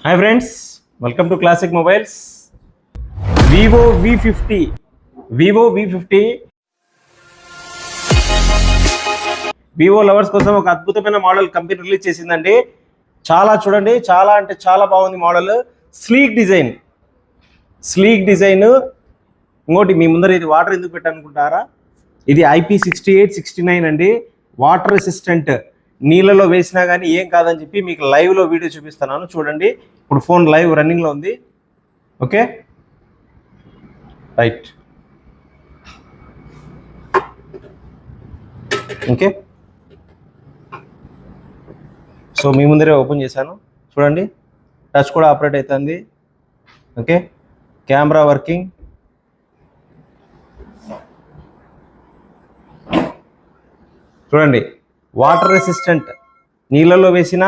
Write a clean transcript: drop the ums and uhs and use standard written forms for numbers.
Hi friends, welcome to classic mobiles. Vivo V50 Vivo lovers కోసం ఒక అద్భుతమైన model company release చేసిందండి. చూడండి, చాలా అంటే చాలా బాగుంది మోడల్. Sleek design. ఇంకోటి మీ ముందర ఇది వాటర్ ఎందుకు పెట్టాలనుకుంటారా? ఇది IP6869 అండి. వాటర్ రెసిస్టెంట్, నీళ్ళలో వేసినా కానీ ఏం కాదని చెప్పి మీకు లైవ్లో వీడియో చూపిస్తున్నాను. చూడండి, ఇప్పుడు ఫోన్ లైవ్ రన్నింగ్లో ఉంది. Okay, right. ఓకే, సో మీ ముందరే ఓపెన్ చేశాను. చూడండి, టచ్ కూడా ఆపరేట్ అవుతుంది. Okay, camera working. చూడండి, వాటర్ రెసిస్టెంట్, నీళ్ళలో వేసినా